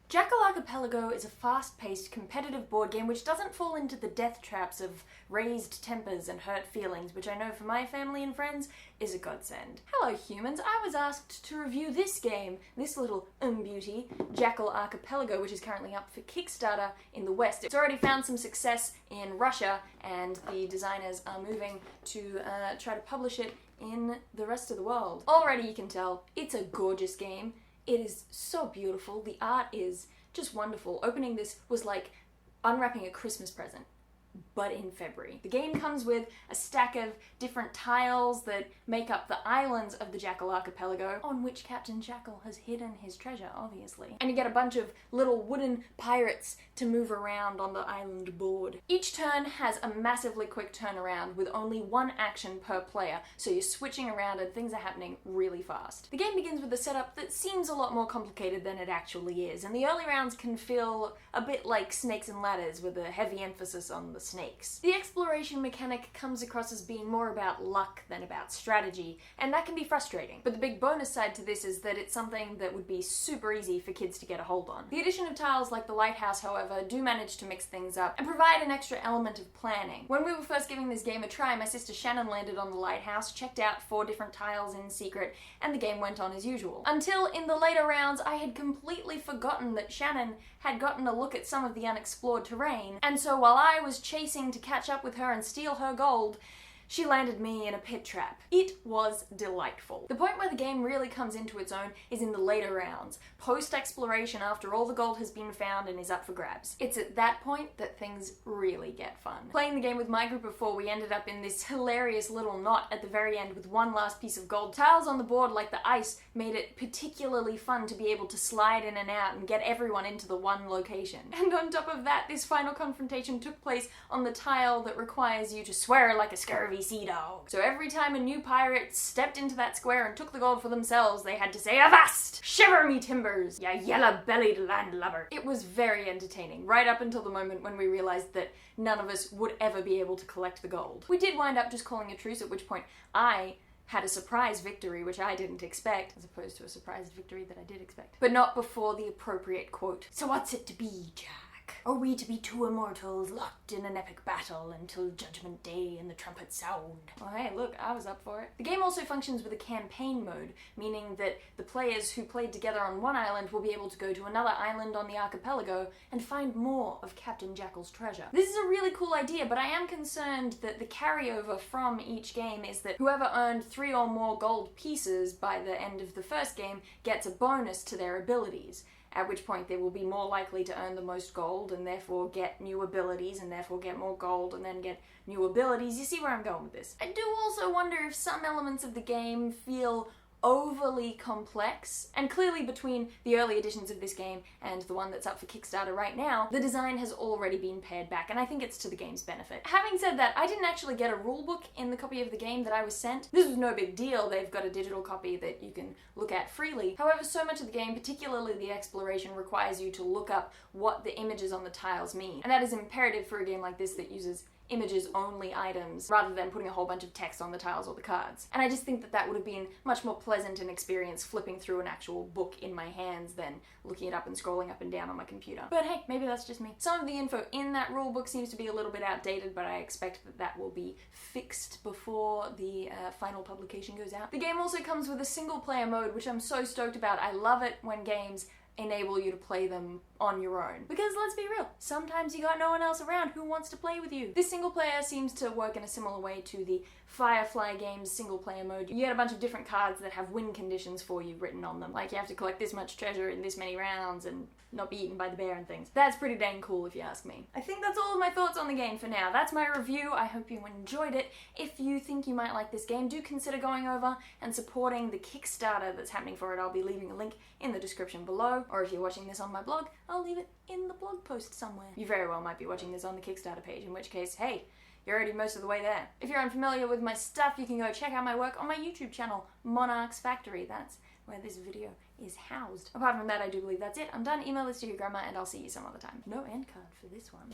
Jackal Archipelago is a fast-paced, competitive board game which doesn't fall into the death traps of raised tempers and hurt feelings, which I know for my family and friends is a godsend. Hello humans, I was asked to review this game, this little beauty, Jackal Archipelago, which is currently up for Kickstarter in the West. It's already found some success in Russia, and the designers are moving to try to publish it in the rest of the world. Already you can tell, it's a gorgeous game. It is so beautiful. The art is just wonderful. Opening this was like unwrapping a Christmas present, but in February. The game comes with a stack of different tiles that make up the islands of the Jackal Archipelago, on which Captain Jackal has hidden his treasure, obviously. And you get a bunch of little wooden pirates to move around on the island board. Each turn has a massively quick turnaround with only one action per player, so you're switching around and things are happening really fast. The game begins with a setup that seems a lot more complicated than it actually is, and the early rounds can feel a bit like Snakes and Ladders with a heavy emphasis on the snakes. The exploration mechanic comes across as being more about luck than about strategy, and that can be frustrating. But the big bonus side to this is that it's something that would be super easy for kids to get a hold on. The addition of tiles like the lighthouse, however, do manage to mix things up and provide an extra element of planning. When we were first giving this game a try, my sister Shannon landed on the lighthouse, checked out 4 different tiles in secret, and the game went on as usual. Until in the later rounds, I had completely forgotten that Shannon had gotten a look at some of the unexplored terrain, and so while I was chasing to catch up with her and steal her gold, she landed me in a pit trap. It was delightful. The point where the game really comes into its own is in the later rounds, post-exploration after all the gold has been found and is up for grabs. It's at that point that things really get fun. Playing the game with my group of 4, we ended up in this hilarious little knot at the very end with one last piece of gold. Tiles on the board like the ice made it particularly fun to be able to slide in and out and get everyone into the one location. And on top of that, this final confrontation took place on the tile that requires you to swear like a scurvy sea dog. So every time a new pirate stepped into that square and took the gold for themselves, they had to say, "Avast! Shiver me timbers, ya yellow-bellied landlubber." It was very entertaining, right up until the moment when we realized that none of us would ever be able to collect the gold. We did wind up just calling a truce, at which point I had a surprise victory, which I didn't expect, as opposed to a surprise victory that I did expect. But not before the appropriate quote. "So what's it to be, Jack? Are we to be 2 immortals locked in an epic battle until Judgment Day and the trumpets sound?" Well, hey, look, I was up for it. The game also functions with a campaign mode, meaning that the players who played together on one island will be able to go to another island on the archipelago and find more of Captain Jackal's treasure. This is a really cool idea, but I am concerned that the carryover from each game is that whoever earned 3 or more gold pieces by the end of the first game gets a bonus to their abilities, at which point they will be more likely to earn the most gold and therefore get new abilities and therefore get more gold and then get new abilities. You see where I'm going with this. I do also wonder if some elements of the game feel overly complex, and clearly between the early editions of this game and the one that's up for Kickstarter right now, the design has already been pared back, and I think it's to the game's benefit. Having said that, I didn't actually get a rulebook in the copy of the game that I was sent. This was no big deal. They've got a digital copy that you can look at freely. However, so much of the game, particularly the exploration, requires you to look up what the images on the tiles mean, and that is imperative for a game like this that uses images-only items rather than putting a whole bunch of text on the tiles or the cards. And I just think that that would have been much more pleasant an experience flipping through an actual book in my hands than looking it up and scrolling up and down on my computer. But hey, maybe that's just me. Some of the info in that rulebook seems to be a little bit outdated, but I expect that that will be fixed before the final publication goes out. The game also comes with a single-player mode, which I'm so stoked about. I love it when games enable you to play them on your own. Because let's be real, sometimes you got no one else around who wants to play with you. This single player seems to work in a similar way to the Firefly game's single player mode. You get a bunch of different cards that have win conditions for you written on them. Like you have to collect this much treasure in this many rounds and not be eaten by the bear and things. That's pretty dang cool if you ask me. I think that's all of my thoughts on the game for now. That's my review. I hope you enjoyed it. If you think you might like this game, do consider going over and supporting the Kickstarter that's happening for it. I'll be leaving a link in the description below, or if you're watching this on my blog, I'll leave it in the blog post somewhere. You very well might be watching this on the Kickstarter page, in which case, hey, you're already most of the way there. If you're unfamiliar with my stuff, you can go check out my work on my YouTube channel, MonarchsFactory. That's where this video is housed. Apart from that, I do believe that's it. I'm done. Email this to your grandma and I'll see you some other time. No end card for this one.